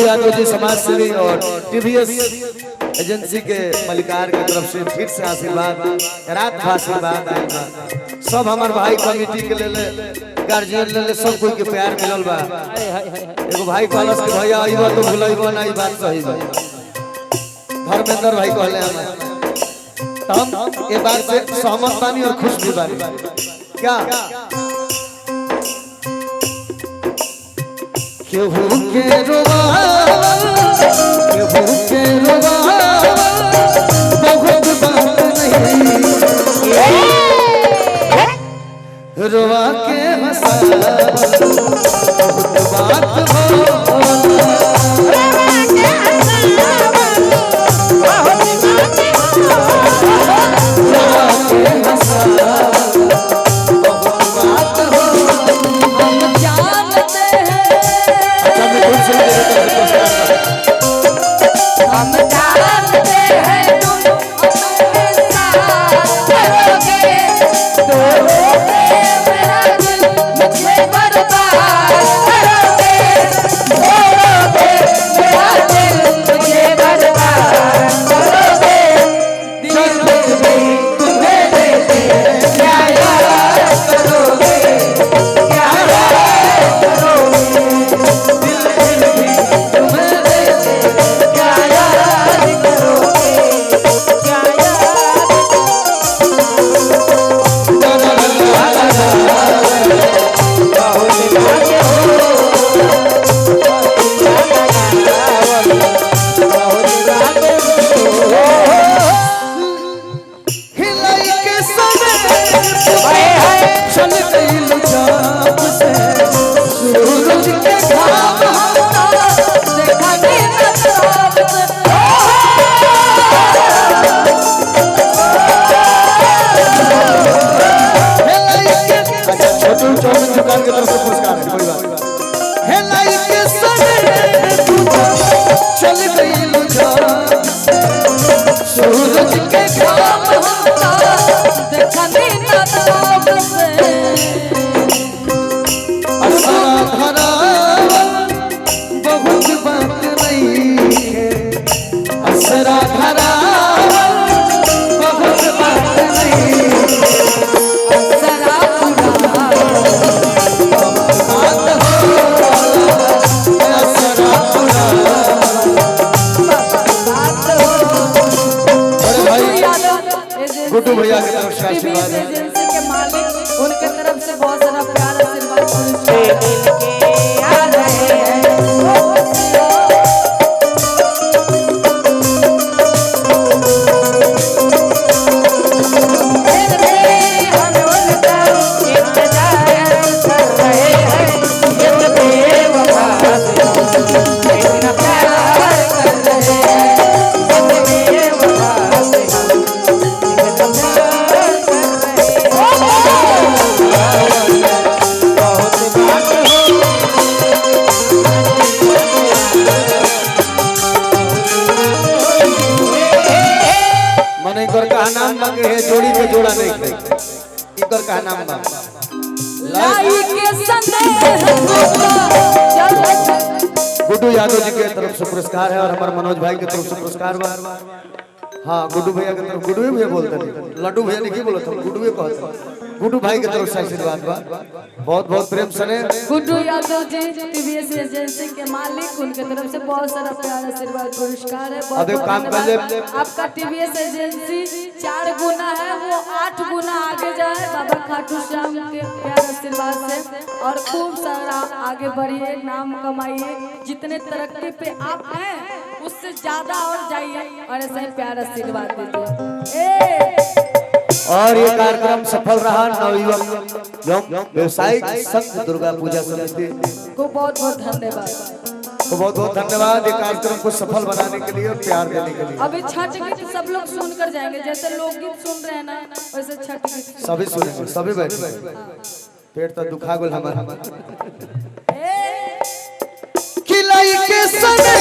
यादव जी समाज सेवी और टीवीएस एजेंसी के मलिकार की तरफ से फिर से आशीर्वाद रात भर आशीर्वाद आएगा सब हमारे भाई कमेटी के ले गार्जियन ले सब कोई के प्यार मिलल बा एगो भाई कहलस कि भैया आइबो तो भूलइबो ना ई बात सही बा धर्मेंद्र भाई कहले हम ये बात से सहमत बानी और खुश भी बानी क्या केहू के रोवा बहुत बात नहीं रोवा के हंसा बहुत बात हो गुड्डू भैया की तरफ से आशीर्वाद है एजेंसी के मालिक उनके तरफ से बहुत सारा प्यार आशीर्वाद आ रहे हैं। नाम मांगे है जोड़ी के जोड़ा नहीं थे इकर का नाम बा गुड्डू यादव जी के तरफ से पुरस्कार है और हमारे मनोज भाई के तरफ से पुरस्कार बा। हाँ गुड्डू भैया के तरफ गुड्डू भैया बोलते हैं लड्डू भैया नहीं बोलते हम गुड्डू कहते गुड्डू भाई की तरफ से आशीर्वाद बा बहुत बहुत प्रेम सने गुड्डू यादव जी टीवीएस एजेंसी के मालिक उनके तरफ से बहुत सारा प्यार आशीर्वाद पुरस्कार है। अब एक काम कर ले आपका टीवीएस एजेंसी 4 गुना है वो 8 गुना आगे जाए बाबा खाटू श्याम के प्यार आशीर्वाद से और खूब सारा आगे बढ़िए नाम कमाइए जितने तरक्की पे आप हैं उससे ज्यादा और जाइए और ऐसा ही प्यार आशीर्वाद दीजिए। और ये कार्यक्रम सफल रहा नवयुवक एवं व्यवसायिक संघ दुर्गा पूजा समिति को बहुत बहुत धन्यवाद। को बहुत बहुत धन्यवाद ये कार्यक्रम को सफल बनाने के लिए और प्यार देने के लिए। अभी छठ गीत सब लोग सुनकर जाएंगे, जैसे लोकगीत सुन रहे हैं ना वैसे छठ गीत सभी सुनेंगे, सभी बैठे। पेट तो दुखा गुल हमारा किलाई के सने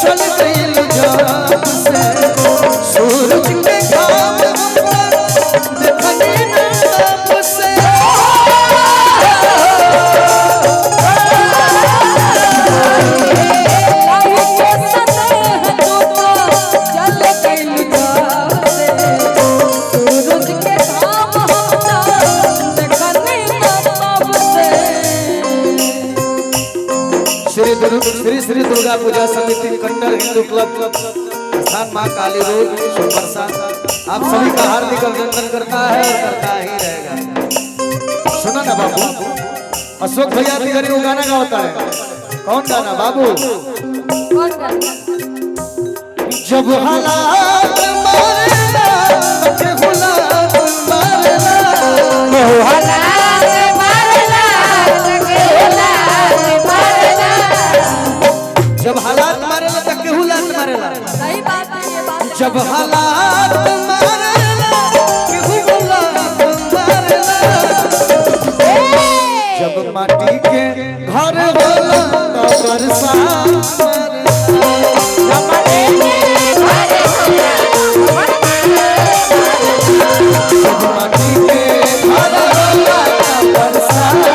चल गइल जान से सूरज के घाम देखने नाम से श्री श्री दुर्गा पूजा समिति कट्टर हिंदू क्लब स्थान मां काली रोड सोमरसा आप सभी का हार्दिक अभिनंदन करता है और करता ही रहेगा। सुना ना बाबू, अशोक भैया तिवारी वो गाना गाता है, कौन गाना बाबू? कौन गाना? जब हालात मारेला के गुलाब मारेला हालात मारेला के गुलाब मारेला जब हालात मारेला तक केहू लात मारेला। सही बात है ये बात। जब हालात मारेला केहू लात मारेला जब माटी के घर होला त बरसात जब माटी के घर होला त बरसात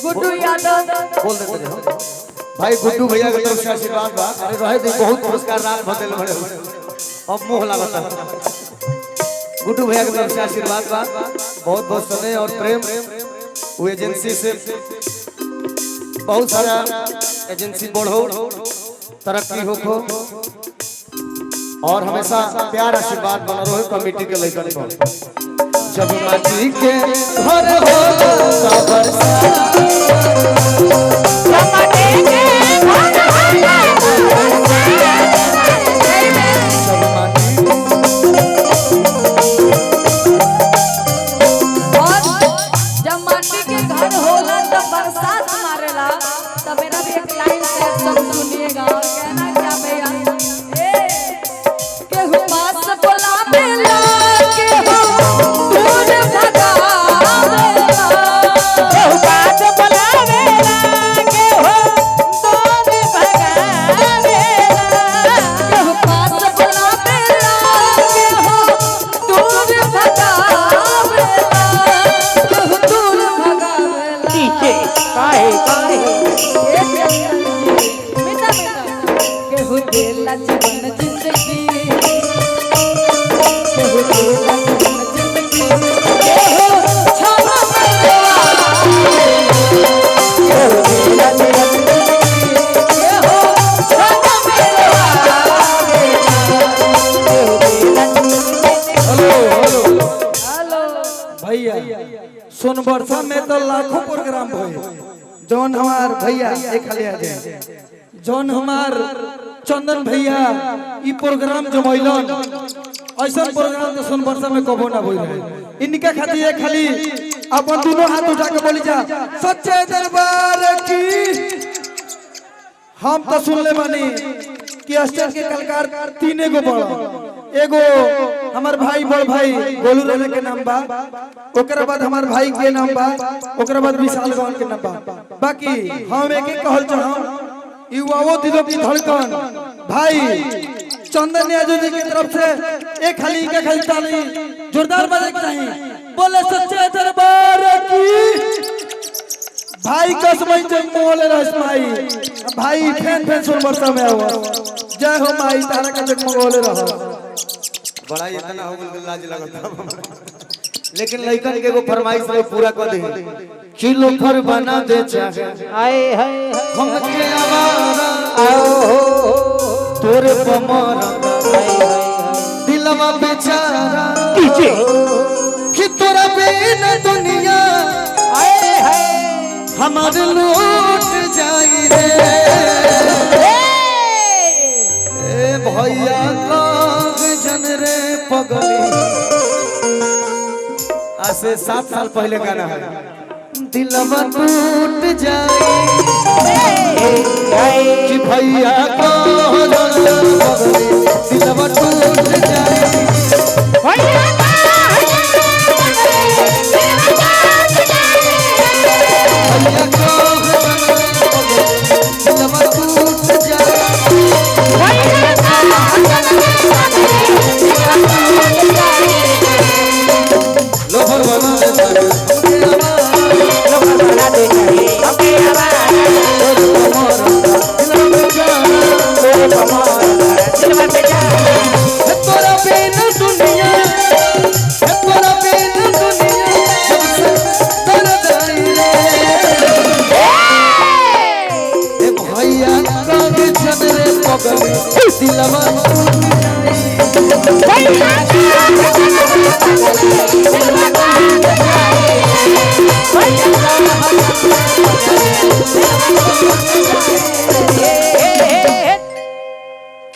गुड्डू यादव बोल देते हो भाई। गुड्डू भैया की तरफ से आशीर्वाद बा। अरे रहे दी बहुत पुरस्कार रात बदल बड़े अब मोह लागता। गुड्डू भैया की तरफ से आशीर्वाद बा, बहुत बहुत समय और प्रेम। वो एजेंसी से बहुत सारा एजेंसी बढ़ो तरक्की हो और हमेशा प्यार आशीर्वाद बना रहो कमेटी के लेकर को। जब माटी के घर हो तब बरसात मारेला। तो मेरा भी एक लाइन से सब सुनिएगा और कहना क्या भैया केहू पास बुलावेला केहू दूर भगावेला केहू पास बुलावेला केहू दूर भगावेला केहू पास बुलावेला केहू दूर भगावेला केहू दूर भगावेला पीछे काहे काहे मीठा मीठा केहू देला जीवन जिंदगी केहू देला जीवन जिंदगी केहू छाना मेवा केहू देला जीवन जिंदगी केहू छाना मेवा केहू देला हेलो भैया सोनबरसा में तो लाखों प्रोग्राम भइल। जौन हमार भैया एक खाली आ जाए, जौन हमार चंदन भैया ई प्रोग्राम जमैलन ऐसा प्रोग्राम तो सोनबरसा में कबो ना भइल रहे। इनका खातिर एक खाली अपन दोनों हाथ उठा के बोली जा सच्चे दरबार की। हम तो सुन ले बानी कि स्टेज के कलाकार तीने गो बड़ा, एगो हमार भाई बड़ भाई गोलू राजा के नाम बा, ओकरा बाद हमार भाई के नाम बा, ओकरा बाद विशाल गौन के नाम बा। बाकी हम एक एक कहल चाहम युवाओं दिलों की धड़कन भाई चंदन यादव जी की तरफ से एक खाली का खाली ताली जोरदार बजे के चाहिए। बोले सच्चे दरबार की। भाई कसमई जग मोले रसमाई भाई फैन फैन सोनबरसा में आओ। जय हो माई तारा का जग मोले रहो। बड़ा इतना हो गल लाज लगता। लेकिन लइकन के एगो फरमाइश रे पूरा कर दे। किलो फर बना दे चाहे हाय हाय हम के आवारा आओ तोरे पमर दिलवा बेचारा पीछे कि तोरा बिन दुनिया हाय हाय हमार लूट जाई रे ए भैया काग जन रे पगली। आज से 7 साल पहले गाना है। दिलवा टूट जाए कि भैया काग जन रे पगली, दिलवा टूट जाए भैया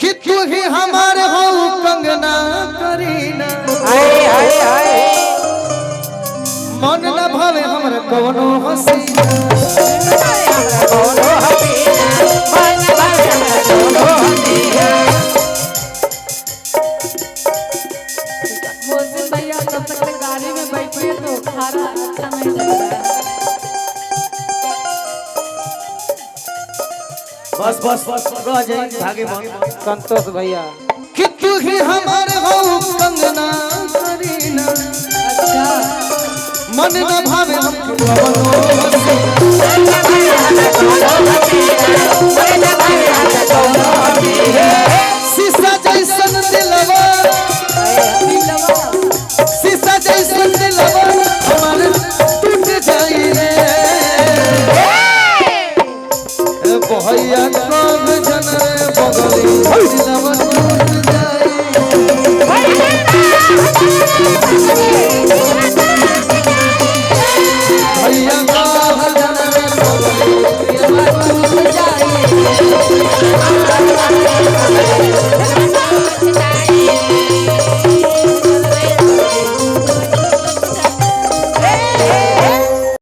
कि तू ही हमारे हो कंगना करीना मन न भावे हमरे कवनो हसीना मोहसिन भैया तब तक गाड़ी में बैठिए तो खाना अच्छा नहीं लगता है। बस बस बस रह जाए भागे संतोष भैया कि तू ही हमारे हो कंगना करीना अच्छा मन न भावे हम कवनो हसीना शीशा जैसन दिलवा